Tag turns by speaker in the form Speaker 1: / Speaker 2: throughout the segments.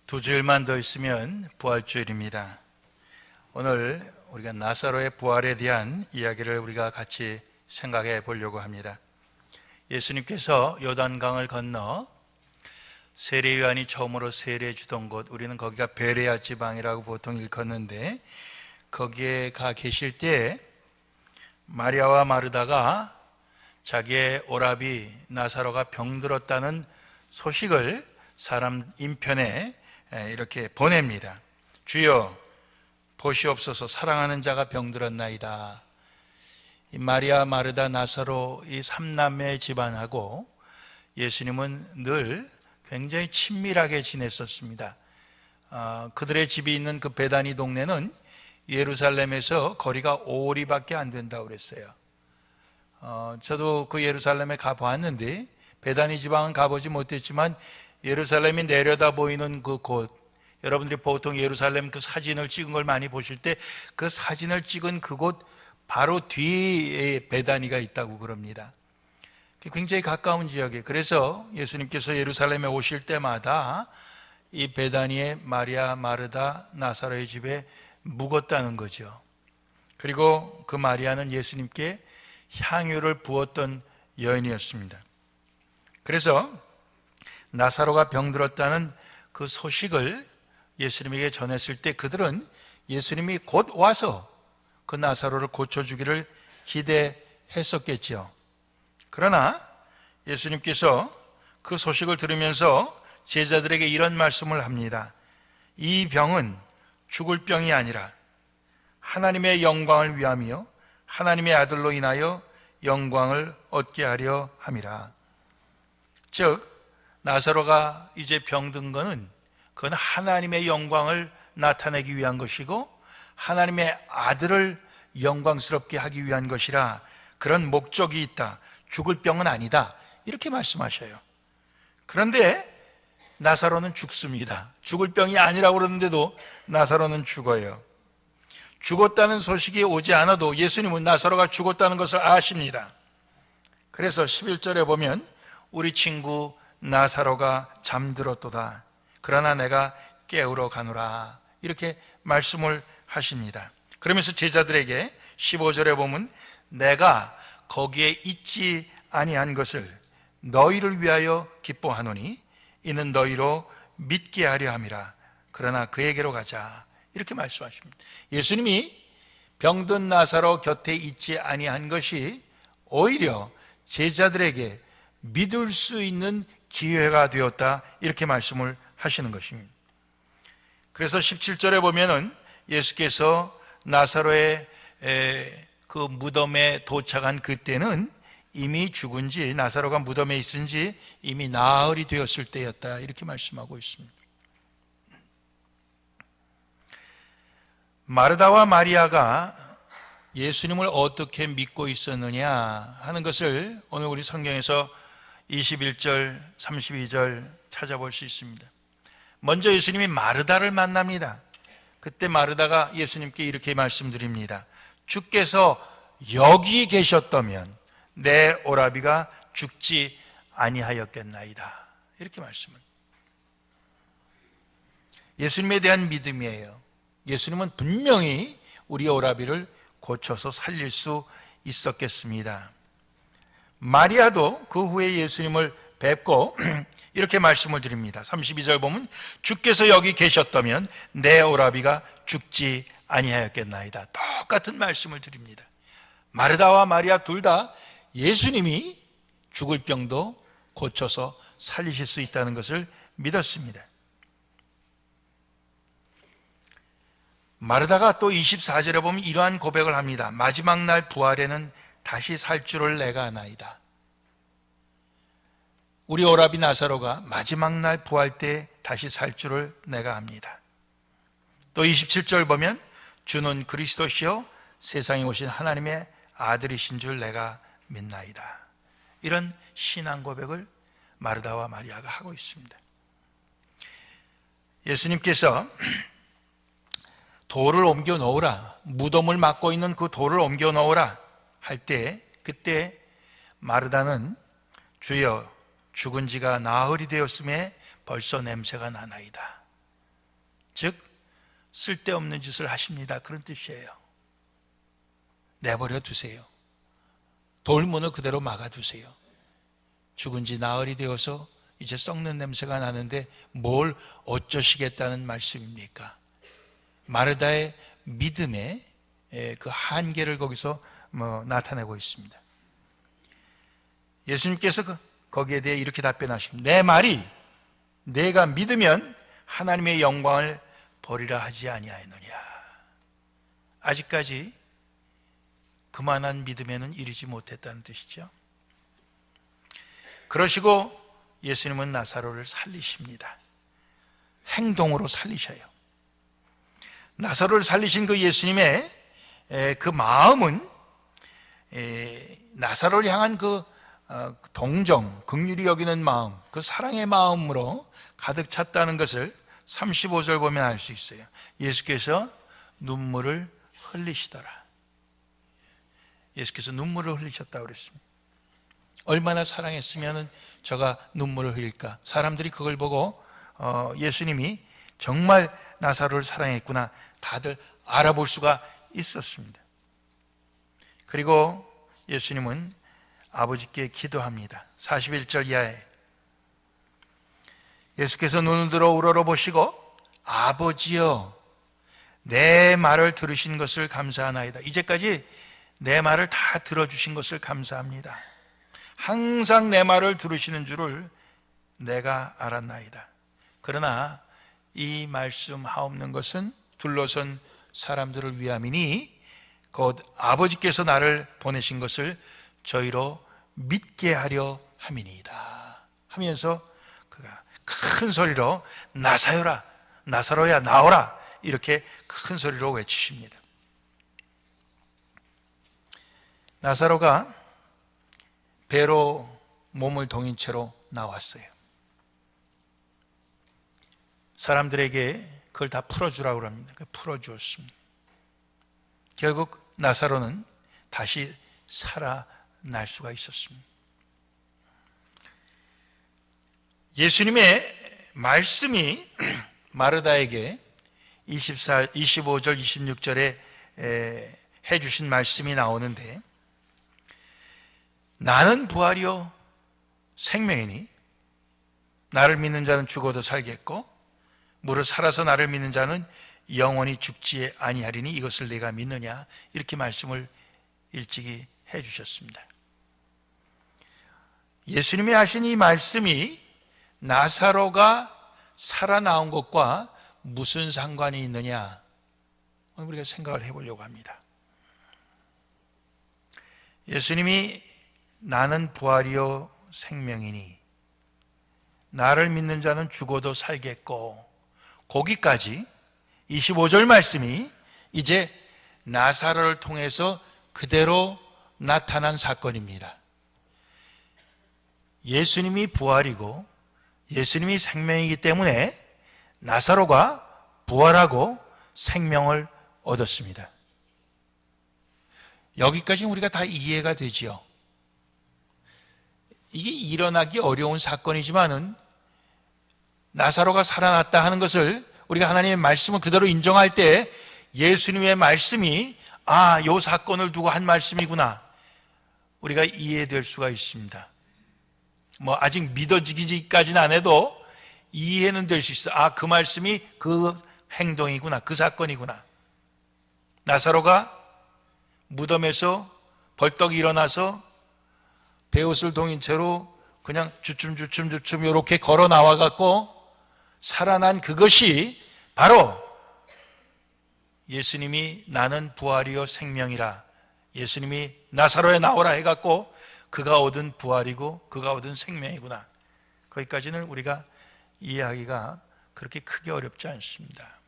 Speaker 1: 두 주일만 더 있으면 부활주일입니다. 오늘 우리가 나사로의 부활에 대한 이야기를 우리가 같이 생각해 보려고 합니다. 예수님께서 요단강을 건너 세례요한이 처음으로 세례해 주던 곳, 우리는 거기가 베레아 지방이라고 보통 일컫는데, 거기에 가 계실 때 마리아와 마르다가 자기의 오라비 나사로가 병들었다는 소식을 사람 인편에 이렇게 보냅니다. 주여 보시옵소서, 사랑하는 자가 병들었나이다. 이 마리아, 마르다, 나사로 이 삼남매 집안하고 예수님은 늘 굉장히 친밀하게 지냈었습니다. 그들의 집이 있는 그 베다니 동네는 예루살렘에서 거리가 5리밖에 안 된다고 그랬어요. 저도 그 예루살렘에 가보았는데, 베다니 지방은 가보지 못했지만 예루살렘이 내려다 보이는 그 곳, 여러분들이 보통 예루살렘 그 사진을 찍은 걸 많이 보실 때 그 사진을 찍은 그곳 바로 뒤에 베다니가 있다고 그럽니다. 굉장히 가까운 지역에, 그래서 예수님께서 예루살렘에 오실 때마다 이 베다니의 마리아, 마르다, 나사로의 집에 묵었다는 거죠. 그리고 그 마리아는 예수님께 향유를 부었던 여인이었습니다. 그래서 나사로가 병들었다는 그 소식을 예수님에게 전했을 때 그들은 예수님이 곧 와서 그 나사로를 고쳐주기를 기대했었겠죠. 그러나 예수님께서 그 소식을 들으면서 제자들에게 이런 말씀을 합니다. 이 병은 죽을 병이 아니라 하나님의 영광을 위함이요 하나님의 아들로 인하여 영광을 얻게 하려 함이라. 즉 나사로가 이제 병든 것은 그건 하나님의 영광을 나타내기 위한 것이고 하나님의 아들을 영광스럽게 하기 위한 것이라, 그런 목적이 있다. 죽을 병은 아니다. 이렇게 말씀하셔요. 그런데 나사로는 죽습니다. 죽을 병이 아니라고 그러는데도 나사로는 죽어요. 죽었다는 소식이 오지 않아도 예수님은 나사로가 죽었다는 것을 아십니다. 그래서 11절에 보면 우리 친구 나사로가 잠들었도다. 그러나 내가 깨우러 가노라. 이렇게 말씀을 하십니다. 그러면서 제자들에게 15절에 보면 내가 거기에 있지 아니한 것을 너희를 위하여 기뻐하노니 이는 너희로 믿게 하려 함이라. 그러나 그에게로 가자. 이렇게 말씀하십니다. 예수님이 병든 나사로 곁에 있지 아니한 것이 오히려 제자들에게 믿을 수 있는 기회가 되었다. 이렇게 말씀을 하시는 것입니다. 그래서 17절에 보면은 예수께서 나사로의 그 무덤에 도착한 그때는 이미 죽은 지, 나사로가 무덤에 있은 지 이미 나흘이 되었을 때였다. 이렇게 말씀하고 있습니다. 마르다와 마리아가 예수님을 어떻게 믿고 있었느냐 하는 것을 오늘 우리 성경에서 21절, 32절 찾아볼 수 있습니다. 먼저 예수님이 마르다를 만납니다. 그때 마르다가 예수님께 이렇게 말씀드립니다. 주께서 여기 계셨다면 내 오라비가 죽지 아니하였겠나이다. 이렇게 말씀은 예수님에 대한 믿음이에요. 예수님은 분명히 우리의 오라비를 고쳐서 살릴 수 있었겠습니다. 마리아도 그 후에 예수님을 뵙고 이렇게 말씀을 드립니다. 32절 보면 주께서 여기 계셨다면 내 오라비가 죽지 아니하였겠나이다. 똑같은 말씀을 드립니다. 마르다와 마리아 둘 다 예수님이 죽을 병도 고쳐서 살리실 수 있다는 것을 믿었습니다. 마르다가 또 24절에 보면 이러한 고백을 합니다. 마지막 날 부활에는 다시 살 줄을 내가 아나이다. 우리 오라비 나사로가 마지막 날 부활 때 다시 살 줄을 내가 압니다. 또 27절 보면 주는 그리스도시요 세상에 오신 하나님의 아들이신 줄 내가 믿나이다. 이런 신앙 고백을 마르다와 마리아가 하고 있습니다. 예수님께서 돌을 옮겨 놓으라, 무덤을 막고 있는 그 돌을 옮겨 놓으라 할 때, 그때 마르다는 주여 죽은 지가 나흘이 되었음에 벌써 냄새가 나나이다. 즉 쓸데없는 짓을 하십니다, 그런 뜻이에요. 내버려 두세요. 돌문을 그대로 막아두세요. 죽은 지 나흘이 되어서 이제 썩는 냄새가 나는데 뭘 어쩌시겠다는 말씀입니까? 마르다의 믿음의 그 한계를 거기서 나타내고 있습니다. 예수님께서 거기에 대해 이렇게 답변하십니다. 내 말이 내가 믿으면 하나님의 영광을 버리라 하지 아니하였느냐. 아직까지 그만한 믿음에는 이르지 못했다는 뜻이죠. 그러시고 예수님은 나사로를 살리십니다. 행동으로 살리셔요. 나사로를 살리신 그 예수님의 그 마음은 나사로를 향한 그 동정, 긍휼히 여기는 마음, 그 사랑의 마음으로 가득 찼다는 것을 35절 보면 알 수 있어요. 예수께서 눈물을 흘리시더라. 예수께서 눈물을 흘리셨다고 그랬습니다. 얼마나 사랑했으면 저가 눈물을 흘릴까. 사람들이 그걸 보고 예수님이 정말 나사로를 사랑했구나 다들 알아볼 수가 있었습니다. 그리고 예수님은 아버지께 기도합니다. 41절 이하에 예수께서 눈을 들어 우러러보시고 아버지여 내 말을 들으신 것을 감사하나이다. 이제까지 내 말을 다 들어주신 것을 감사합니다. 항상 내 말을 들으시는 줄을 내가 알았나이다. 그러나 이 말씀 하옵는 것은 둘러선 사람들을 위함이니 곧 아버지께서 나를 보내신 것을 저희로 믿게 하려 함이니이다 하면서 그가 큰 소리로 나사로야 나오라 이렇게 큰 소리로 외치십니다. 나사로가 배로 몸을 동인 채로 나왔어요. 사람들에게 그걸 다 풀어주라고 합니다. 풀어주었습니다. 결국 나사로는 다시 살아날 수가 있었습니다. 예수님의 말씀이 마르다에게 25절 26절에 해주신 말씀이 나오는데 나는 부활이요 생명이니 나를 믿는 자는 죽어도 살겠고 무릇 살아서 나를 믿는 자는 영원히 죽지 아니하리니 이것을 내가 믿느냐 이렇게 말씀을 일찍이 해주셨습니다. 예수님이 하신 이 말씀이 나사로가 살아나온 것과 무슨 상관이 있느냐 오늘 우리가 생각을 해보려고 합니다. 예수님이 나는 부활이요 생명이니 나를 믿는 자는 죽어도 살겠고 거기까지 25절 말씀이 이제 나사로를 통해서 그대로 나타난 사건입니다. 예수님이 부활이고 예수님이 생명이기 때문에 나사로가 부활하고 생명을 얻었습니다. 여기까지 우리가 다 이해가 되지요. 이게 일어나기 어려운 사건이지만은 나사로가 살아났다 하는 것을 우리가 하나님의 말씀을 그대로 인정할 때 예수님의 말씀이 이 사건을 두고 한 말씀이구나 우리가 이해될 수가 있습니다. 아직 믿어지기까지는 안 해도 이해는 될 수 있어. 그 말씀이 그 행동이구나, 그 사건이구나. 나사로가 무덤에서 벌떡 일어나서 베옷을 동인 채로 그냥 주춤 이렇게 걸어 나와갖고 살아난 그것이 바로 예수님이 나는 부활이요 생명이라 예수님이 나사로에 나오라 해갖고 그가 얻은 부활이고 그가 얻은 생명이구나. 거기까지는 우리가 이해하기가 그렇게 크게 어렵지 않습니다.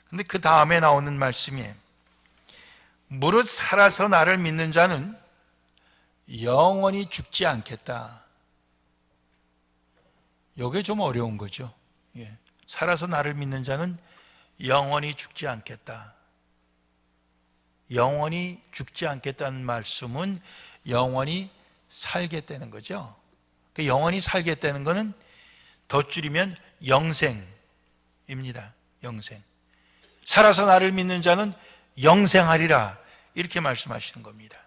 Speaker 1: 그런데 그 다음에 나오는 말씀이 무릇 살아서 나를 믿는 자는 영원히 죽지 않겠다. 이게 좀 어려운 거죠. 살아서 나를 믿는 자는 영원히 죽지 않겠다. 영원히 죽지 않겠다는 말씀은 영원히 살겠다는 거죠. 영원히 살겠다는 것은 더 줄이면 영생, 영생입니다. 영생. 살아서 나를 믿는 자는 영생하리라, 이렇게 말씀하시는 겁니다.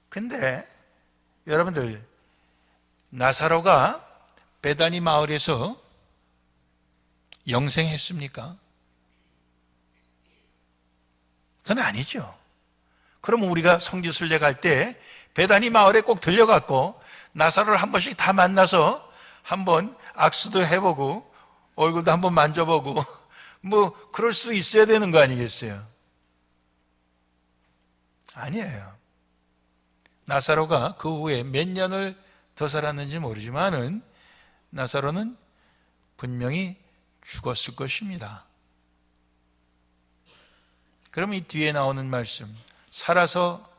Speaker 1: 근데 여러분들, 나사로가 베다니 마을에서 영생했습니까? 그건 아니죠. 그러면 우리가 성지순례 갈 때 베다니 마을에 꼭 들려갖고 나사로를 한 번씩 다 만나서 한번 악수도 해보고 얼굴도 한번 만져보고 뭐 그럴 수 있어야 되는 거 아니겠어요? 아니에요. 나사로가 그 후에 몇 년을 더 살았는지 모르지만은 나사로는 분명히 죽었을 것입니다. 그러면 이 뒤에 나오는 말씀, 살아서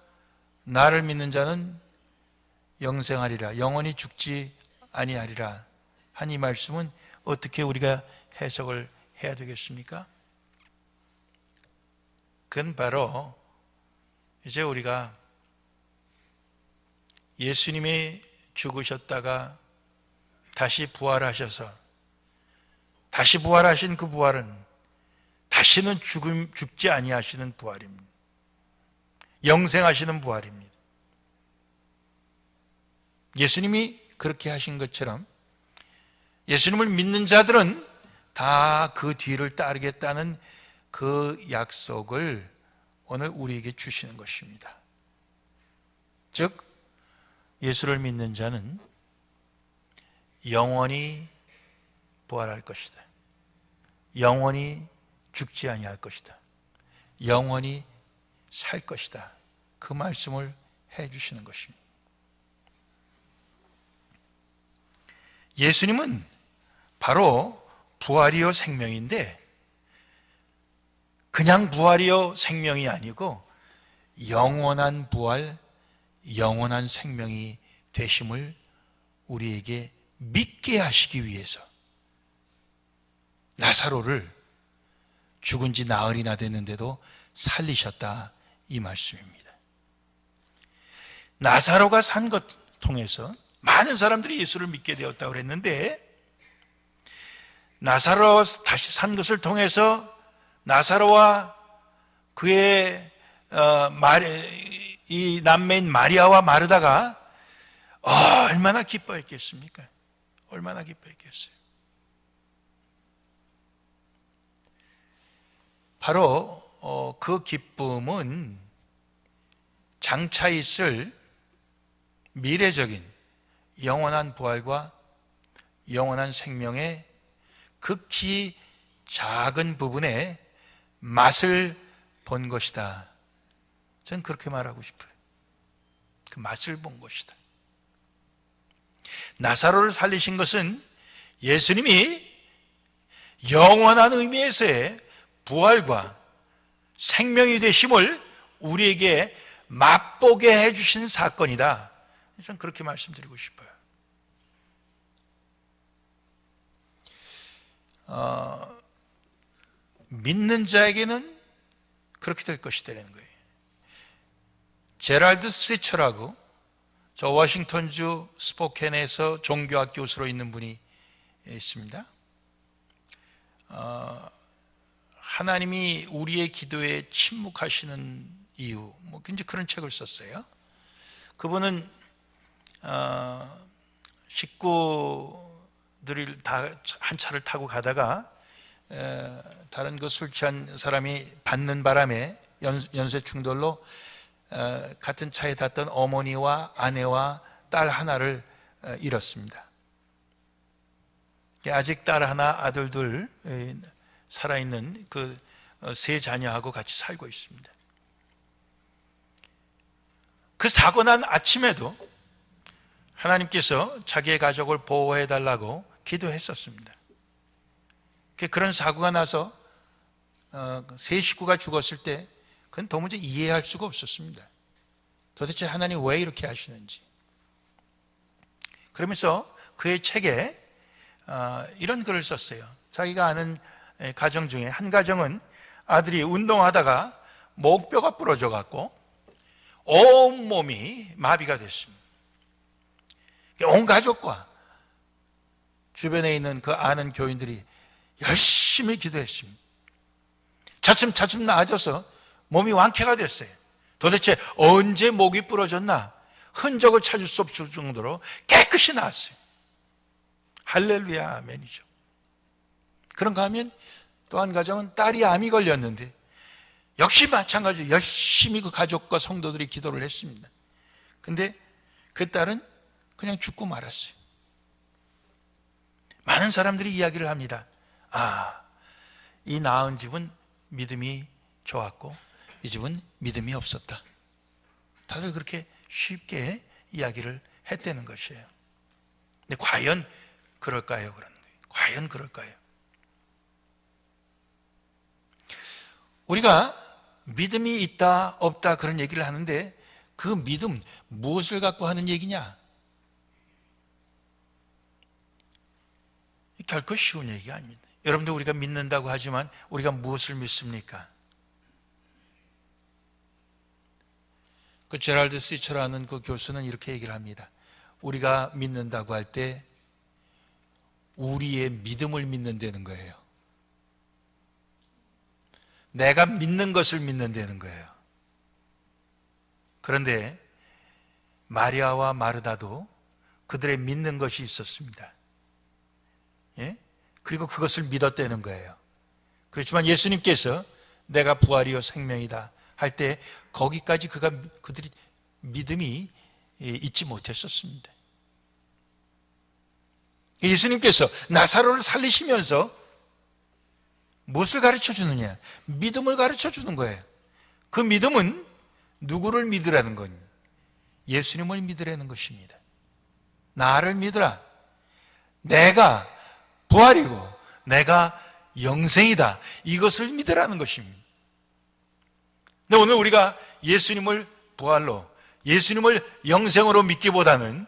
Speaker 1: 나를 믿는 자는 영생하리라, 영원히 죽지 아니하리라 한 이 말씀은 어떻게 우리가 해석을 해야 되겠습니까? 그건 바로 이제 우리가 예수님이 죽으셨다가 다시 부활하셔서 다시 부활하신 그 부활은 다시는 죽지 아니하시는 부활입니다. 영생하시는 부활입니다. 예수님이 그렇게 하신 것처럼 예수님을 믿는 자들은 다 그 뒤를 따르겠다는 그 약속을 오늘 우리에게 주시는 것입니다. 즉 예수를 믿는 자는 영원히 부활할 것이다. 영원히 죽지 아니할 것이다. 영원히 살 것이다. 그 말씀을 해 주시는 것입니다. 예수님은 바로 부활이요 생명인데 그냥 부활이요 생명이 아니고 영원한 부활, 영원한 생명이 되심을 우리에게 믿게 하시기 위해서 나사로를 죽은 지 나흘이나 됐는데도 살리셨다, 이 말씀입니다. 나사로가 산 것 통해서 많은 사람들이 예수를 믿게 되었다고 그랬는데, 나사로가 다시 산 것을 통해서 나사로와 그의 이 남매인 마리아와 마르다가 얼마나 기뻐했겠습니까? 얼마나 기뻐했겠어요. 바로 그 기쁨은 장차 있을 미래적인 영원한 부활과 영원한 생명의 극히 작은 부분의 맛을 본 것이다. 저는 그렇게 말하고 싶어요. 그 맛을 본 것이다. 나사로를 살리신 것은 예수님이 영원한 의미에서의 부활과 생명이 되심을 우리에게 맛보게 해주신 사건이다. 저는 그렇게 말씀드리고 싶어요. 믿는 자에게는 그렇게 될 것이라는 거예요. 제랄드 시처라고 저 워싱턴주 스포켄에서 종교학 교수로 있는 분이 있습니다. 하나님이 우리의 기도에 침묵하시는 이유, 굉장히 그런 책을 썼어요. 그분은 식구들이 다 한 차를 타고 가다가 다른 그 술 취한 사람이 받는 바람에 연쇄 충돌로 같은 차에 탔던 어머니와 아내와 딸 하나를 잃었습니다. 아직 딸 하나, 아들 둘 살아있는 그 세 자녀하고 같이 살고 있습니다. 그 사고 난 아침에도 하나님께서 자기의 가족을 보호해 달라고 기도했었습니다. 그런 사고가 나서 세 식구가 죽었을 때 그건 도무지 이해할 수가 없었습니다. 도대체 하나님 왜 이렇게 하시는지. 그러면서 그의 책에 이런 글을 썼어요. 자기가 아는 가정 중에 한 가정은 아들이 운동하다가 목뼈가 부러져 갖고 온몸이 마비가 됐습니다. 온 가족과 주변에 있는 그 아는 교인들이 열심히 기도했습니다. 차츰차츰 나아져서 몸이 완쾌가 됐어요. 도대체 언제 목이 부러졌나 흔적을 찾을 수 없을 정도로 깨끗이 나았어요. 할렐루야, 아멘이죠. 그런가 하면 또 한 가정은 딸이 암이 걸렸는데 역시 마찬가지로 열심히 그 가족과 성도들이 기도를 했습니다. 근데 그 딸은 그냥 죽고 말았어요. 많은 사람들이 이야기를 합니다. 이 나은 집은 믿음이 좋았고 이 집은 믿음이 없었다. 다들 그렇게 쉽게 이야기를 했다는 것이에요. 근데 과연 그럴까요? 그런 거예요. 과연 그럴까요? 우리가 믿음이 있다 없다 그런 얘기를 하는데 그 믿음 무엇을 갖고 하는 얘기냐? 결코 쉬운 얘기가 아닙니다. 여러분들 우리가 믿는다고 하지만 우리가 무엇을 믿습니까? 그 제랄드 시처라는 그 교수는 이렇게 얘기를 합니다. 우리가 믿는다고 할 때 우리의 믿음을 믿는다는 거예요. 내가 믿는 것을 믿는다는 거예요. 그런데 마리아와 마르다도 그들의 믿는 것이 있었습니다. 예? 그리고 그것을 믿었다는 거예요. 그렇지만 예수님께서 내가 부활이요 생명이다 할 때 거기까지 그들이 믿음이 있지 못했었습니다. 예수님께서 나사로를 살리시면서 무엇을 가르쳐 주느냐? 믿음을 가르쳐 주는 거예요. 그 믿음은 누구를 믿으라는 거니? 예수님을 믿으라는 것입니다. 나를 믿으라. 내가 부활이고 내가 영생이다. 이것을 믿으라는 것입니다. 근데 오늘 우리가 예수님을 부활로, 예수님을 영생으로 믿기보다는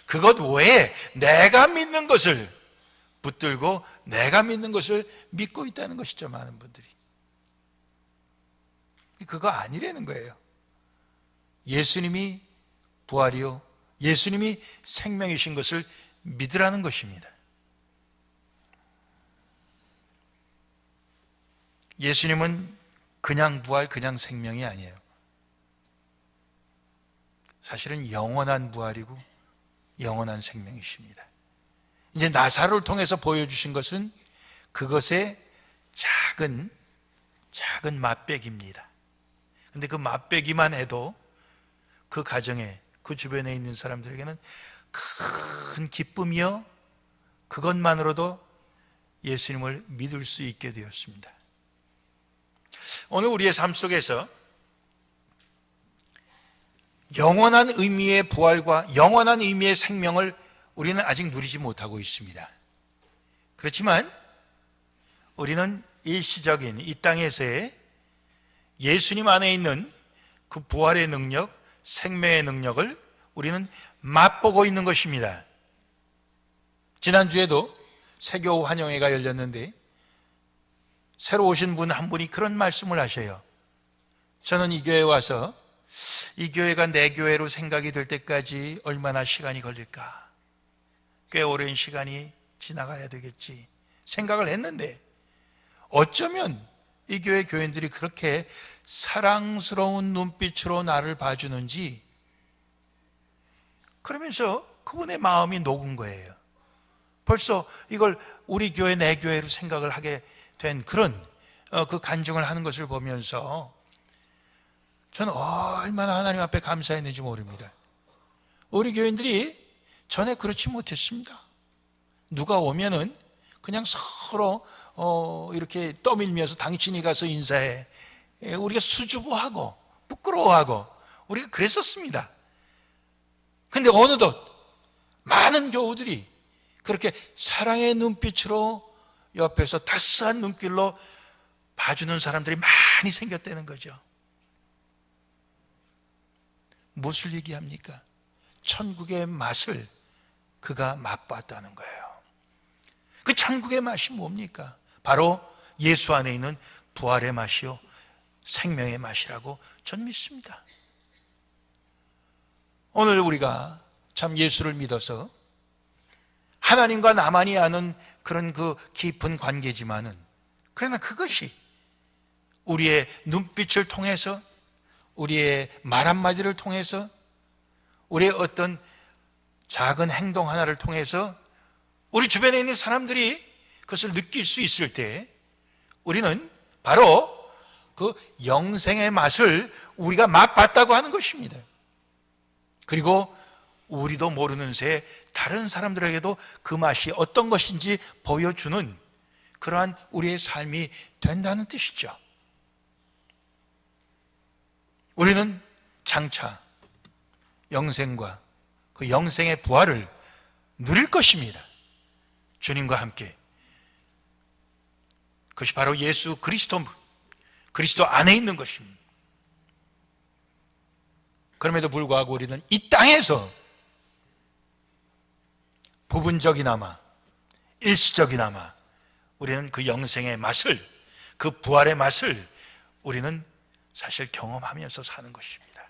Speaker 1: 그것 외에 내가 믿는 것을 붙들고 내가 믿는 것을 믿고 있다는 것이죠. 많은 분들이 그거 아니라는 거예요. 예수님이 부활이요 예수님이 생명이신 것을 믿으라는 것입니다. 예수님은 그냥 부활, 그냥 생명이 아니에요. 사실은 영원한 부활이고 영원한 생명이십니다. 이제 나사로를 통해서 보여주신 것은 그것의 작은 맛배기입니다. 그런데 그 맛배기만 해도 그 가정에, 그 주변에 있는 사람들에게는 큰 기쁨이요, 그것만으로도 예수님을 믿을 수 있게 되었습니다. 오늘 우리의 삶 속에서 영원한 의미의 부활과 영원한 의미의 생명을 우리는 아직 누리지 못하고 있습니다. 그렇지만 우리는 일시적인 이 땅에서의 예수님 안에 있는 그 부활의 능력, 생명의 능력을 우리는 맛보고 있는 것입니다. 지난주에도 세교 환영회가 열렸는데 새로 오신 분 한 분이 그런 말씀을 하셔요. 저는 이 교회에 와서 이 교회가 내 교회로 생각이 될 때까지 얼마나 시간이 걸릴까? 꽤 오랜 시간이 지나가야 되겠지 생각을 했는데 어쩌면 이 교회 교인들이 그렇게 사랑스러운 눈빛으로 나를 봐주는지 그러면서 그분의 마음이 녹은 거예요. 벌써 이걸 우리 교회 내 교회로 생각을 하게 된 그런 그 간증을 하는 것을 보면서 저는 얼마나 하나님 앞에 감사했는지 모릅니다. 우리 교인들이 전에 그렇지 못했습니다. 누가 오면은 그냥 서로 이렇게 떠밀면서 당신이 가서 인사해, 우리가 수줍어하고 부끄러워하고 우리가 그랬었습니다. 근데 어느덧 많은 교우들이 그렇게 사랑의 눈빛으로 옆에서 따스한 눈길로 봐주는 사람들이 많이 생겼다는 거죠. 무엇을 얘기합니까? 천국의 맛을 그가 맛봤다는 거예요. 그 천국의 맛이 뭡니까? 바로 예수 안에 있는 부활의 맛이요 생명의 맛이라고 전 믿습니다. 오늘 우리가 참 예수를 믿어서 하나님과 나만이 아는 그런 그 깊은 관계지만은, 그러나 그것이 우리의 눈빛을 통해서, 우리의 말 한마디를 통해서, 우리의 어떤 작은 행동 하나를 통해서 우리 주변에 있는 사람들이 그것을 느낄 수 있을 때, 우리는 바로 그 영생의 맛을 우리가 맛봤다고 하는 것입니다. 그리고 우리도 모르는 새에 다른 사람들에게도 그 맛이 어떤 것인지 보여주는 그러한 우리의 삶이 된다는 뜻이죠. 우리는 장차 영생과 그 영생의 부활을 누릴 것입니다. 주님과 함께. 그것이 바로 예수 그리스도 안에 있는 것입니다. 그럼에도 불구하고 우리는 이 땅에서 부분적이나마, 일시적이나마 우리는 그 영생의 맛을, 그 부활의 맛을 우리는 사실 경험하면서 사는 것입니다.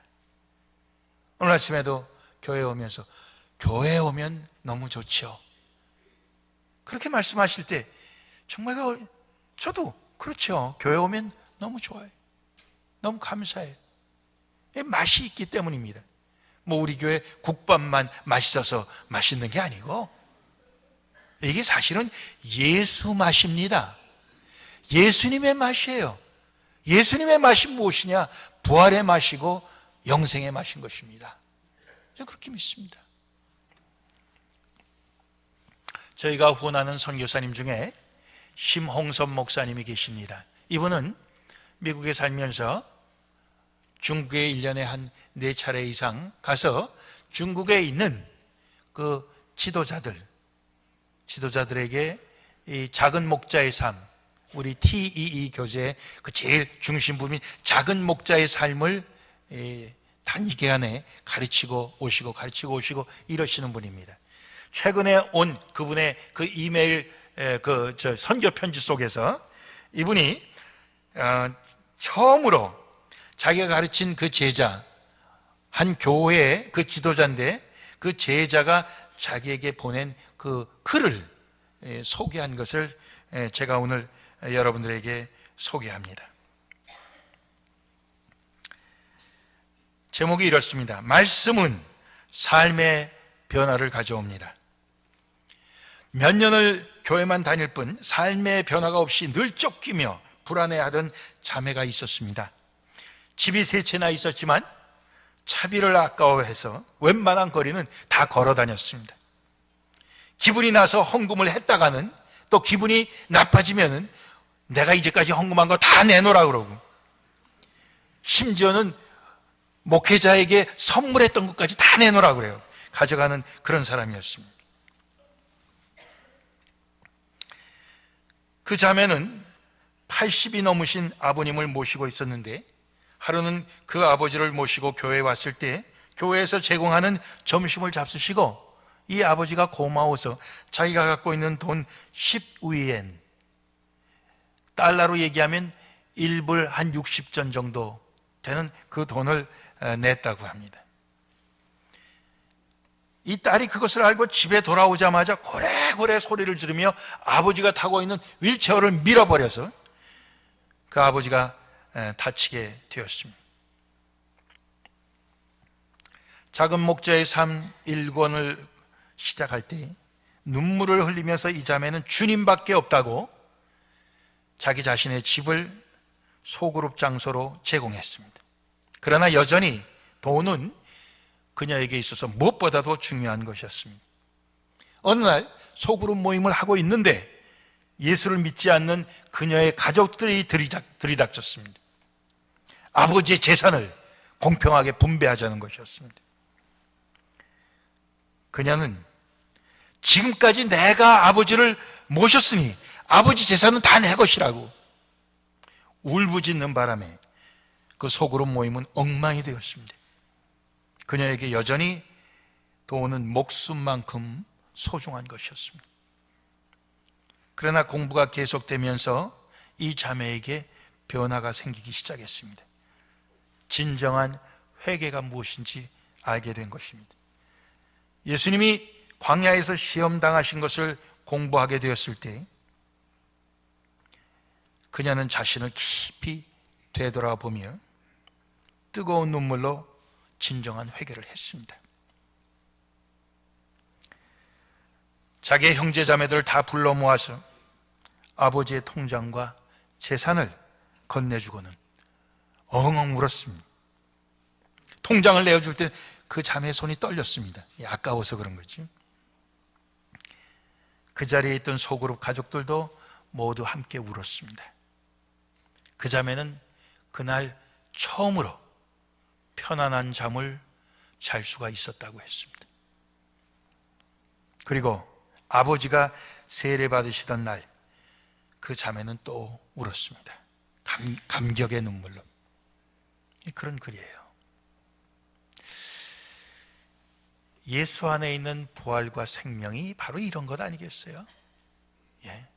Speaker 1: 오늘 아침에도 교회에 오면서 교회에 오면 너무 좋죠. 그렇게 말씀하실 때 정말 저도 그렇죠. 교회 오면 너무 좋아요. 너무 감사해요. 맛이 있기 때문입니다. 뭐 우리 교회 국밥만 맛있어서 맛있는 게 아니고, 이게 사실은 예수 맛입니다. 예수님의 맛이에요. 예수님의 맛이 무엇이냐? 부활의 맛이고 영생의 맛인 것입니다. 저는 그렇게 믿습니다. 저희가 후원하는 선교사님 중에 심홍섭 목사님이 계십니다. 이분은 미국에 살면서 중국에 1년에 한 4차례 이상 가서 중국에 있는 그 지도자들에게 이 작은 목자의 삶, 우리 TEE 교재의 그 제일 중심부인 작은 목자의 삶을 단기간에 가르치고 오시고 이러시는 분입니다. 최근에 온 그분의 그 이메일 선교 편지 속에서 이분이 처음으로 자기가 가르친 그 제자, 한 교회의 그 지도자인데 그 제자가 자기에게 보낸 그 글을 소개한 것을 제가 오늘 여러분들에게 소개합니다. 제목이 이렇습니다. 말씀은 삶의 변화를 가져옵니다. 몇 년을 교회만 다닐 뿐 삶의 변화가 없이 늘 쫓기며 불안해하던 자매가 있었습니다. 집이 3채나 있었지만 차비를 아까워해서 웬만한 거리는 다 걸어 다녔습니다. 기분이 나서 헌금을 했다가는 또 기분이 나빠지면은 내가 이제까지 헌금한 거 다 내놓으라 그러고, 심지어는 목회자에게 선물했던 것까지 다 내놓으라 그래요. 가져가는 그런 사람이었습니다. 그 자매는 80이 넘으신 아버님을 모시고 있었는데, 하루는 그 아버지를 모시고 교회에 왔을 때 교회에서 제공하는 점심을 잡수시고 이 아버지가 고마워서 자기가 갖고 있는 돈 10위엔, 달러로 얘기하면 1불 한 60전 정도 되는 그 돈을 냈다고 합니다. 이 딸이 그것을 알고 집에 돌아오자마자 고래고래 소리를 지르며 아버지가 타고 있는 휠체어를 밀어버려서 그 아버지가 다치게 되었습니다. 작은 목자의 삶 1권을 시작할 때 눈물을 흘리면서 이 자매는 주님밖에 없다고 자기 자신의 집을 소그룹 장소로 제공했습니다. 그러나 여전히 돈은 그녀에게 있어서 무엇보다도 중요한 것이었습니다. 어느 날 소그룹 모임을 하고 있는데 예수를 믿지 않는 그녀의 가족들이 들이닥쳤습니다. 아버지의 재산을 공평하게 분배하자는 것이었습니다. 그녀는 지금까지 내가 아버지를 모셨으니 아버지 재산은 다 내 것이라고 울부짖는 바람에 그 소그룹 모임은 엉망이 되었습니다. 그녀에게 여전히 돈은 목숨만큼 소중한 것이었습니다. 그러나 공부가 계속되면서 이 자매에게 변화가 생기기 시작했습니다. 진정한 회개가 무엇인지 알게 된 것입니다. 예수님이 광야에서 시험 당하신 것을 공부하게 되었을 때 그녀는 자신을 깊이 되돌아보며 뜨거운 눈물로 진정한 회개를 했습니다. 자기의 형제 자매들을 다 불러 모아서 아버지의 통장과 재산을 건네주고는 엉엉 울었습니다. 통장을 내어줄 때 그 자매의 손이 떨렸습니다. 아까워서 그런 거지. 그 자리에 있던 소그룹 가족들도 모두 함께 울었습니다. 그 자매는 그날 처음으로 편안한 잠을 잘 수가 있었다고 했습니다. 그리고 아버지가 세례받으시던 날 그 자매는 또 울었습니다. 감격의 눈물로. 그런 글이에요. 예수 안에 있는 부활과 생명이 바로 이런 것 아니겠어요? 예.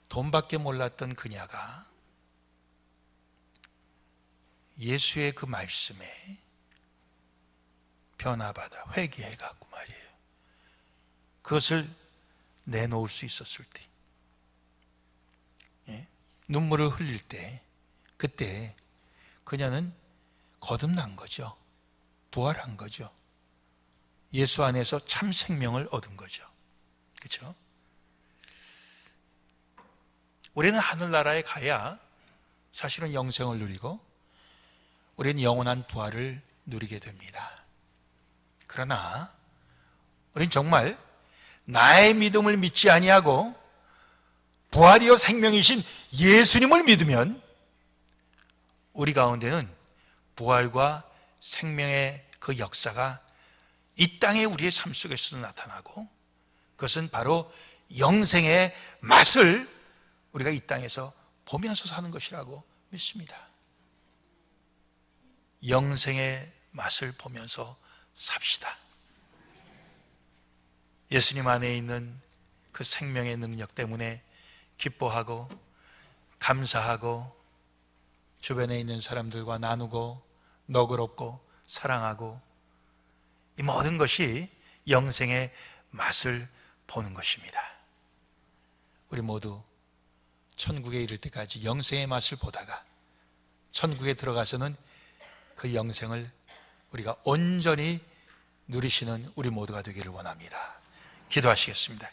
Speaker 1: 돈밖에 몰랐던 그녀가 예수의 그 말씀에 변화받아 회개해갖고 말이에요. 그것을 내놓을 수 있었을 때, 예? 눈물을 흘릴 때, 그때 그녀는 거듭난 거죠. 부활한 거죠. 예수 안에서 참 생명을 얻은 거죠. 그렇죠? 우리는 하늘나라에 가야 사실은 영생을 누리고 우리는 영원한 부활을 누리게 됩니다. 그러나 우리는 정말 나의 믿음을 믿지 아니하고 부활이요 생명이신 예수님을 믿으면 우리 가운데는 부활과 생명의 그 역사가 이 땅에 우리의 삶 속에서도 나타나고 그것은 바로 영생의 맛을 우리가 이 땅에서 보면서 사는 것이라고 믿습니다. 영생의 맛을 보면서 삽시다. 예수님 안에 있는 그 생명의 능력 때문에 기뻐하고 감사하고 주변에 있는 사람들과 나누고 너그럽고 사랑하고 이 모든 것이 영생의 맛을 보는 것입니다. 우리 모두 천국에 이를 때까지 영생의 맛을 보다가 천국에 들어가서는 그 영생을 우리가 온전히 누리시는 우리 모두가 되기를 원합니다. 기도하시겠습니다.